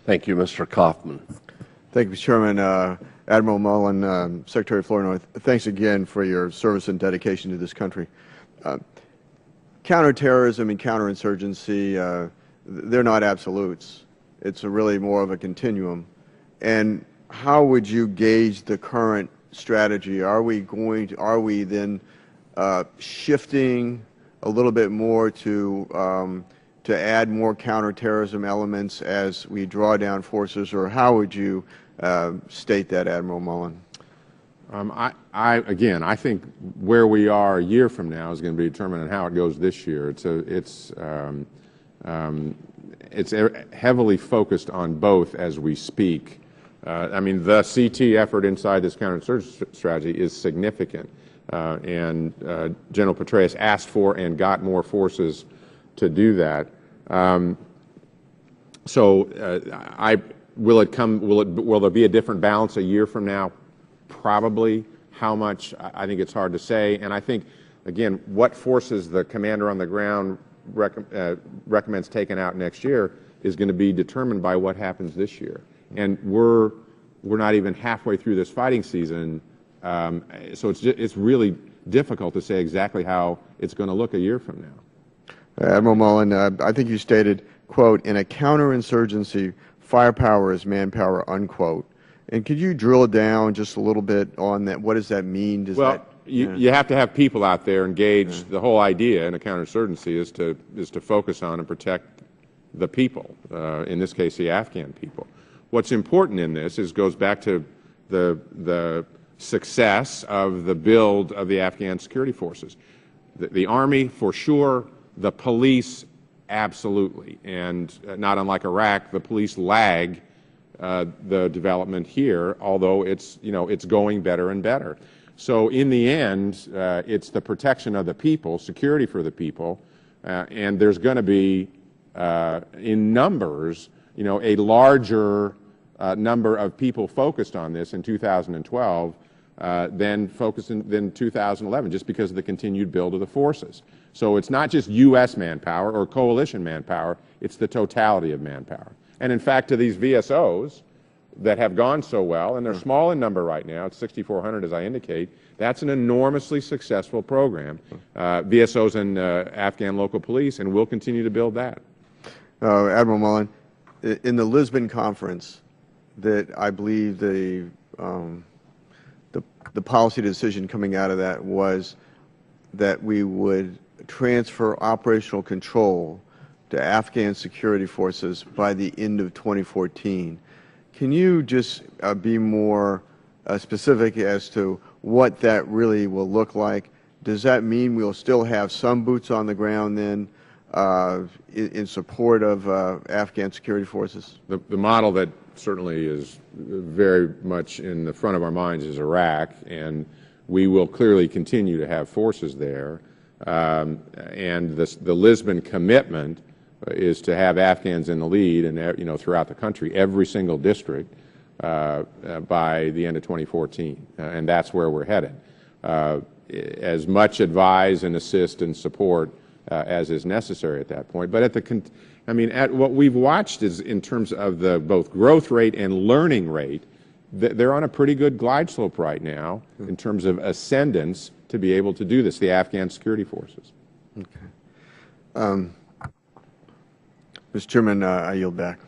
Thank you, Mr. Coffman. Thank you, Mr. Chairman. Admiral Mullen, Secretary Flournoy, thanks again for your service and dedication to this country. Counterterrorism and counterinsurgency, they're not absolutes. It's really more of a continuum. And how would you gauge the current strategy? Are we then shifting a little bit more to add more counterterrorism elements as we draw down forces, or how would you state that, Admiral Mullen? Again, I think where we are a year from now is going to be determined on how it goes this year. It's heavily focused on both as we speak. I mean, the CT effort inside this counterinsurgency strategy is significant, and General Petraeus asked for and got more forces to do that. Will there be a different balance a year from now? Probably. How much? I think it's hard to say. And I think, again, what forces the commander on the ground recommends taking out next year is going to be determined by what happens this year. And we're not even halfway through this fighting season, so it's really difficult to say exactly how it's going to look a year from now. Admiral Mullen, I think you stated, quote, "In a counterinsurgency, firepower is manpower," unquote. And could you drill down just a little bit on that? What does that mean? You have to have people out there engaged. Yeah. The whole idea in a counterinsurgency is to focus on and protect the people, in this case the Afghan people. What's important in this goes back to the success of the build of the Afghan security forces. The Army, for sure, the police, absolutely, and not unlike Iraq, the police lag the development here, although it's going better and better. So in the end, it's the protection of the people, security for the people, and there's going to be, in numbers, a larger number of people focused on this in 2012 than 2011, just because of the continued build of the forces. So it's not just U.S. manpower or coalition manpower, it's the totality of manpower. And in fact, to these VSOs that have gone so well, and they're small in number right now, it's 6,400 as I indicate, that's an enormously successful program. VSOs and Afghan local police, and we'll continue to build that. Admiral Mullen, in the Lisbon conference, that I believe the policy decision coming out of that was that we would transfer operational control to Afghan security forces by the end of 2014. Can you just be more specific as to what that really will look like? Does that mean we'll still have some boots on the ground then in support of Afghan security forces? The model that certainly is very much in the front of our minds is Iraq, and we will clearly continue to have forces there. And the Lisbon commitment is to have Afghans in the lead and throughout the country, every single district, by the end of 2014, and that's where we're headed. As much advise and assist and support as is necessary at that point. But at what we've watched is in terms of the both growth rate and learning rate, they're on a pretty good glide slope right now in terms of ascendance to be able to do this, the Afghan security forces. Okay. Mr. Chairman, I yield back.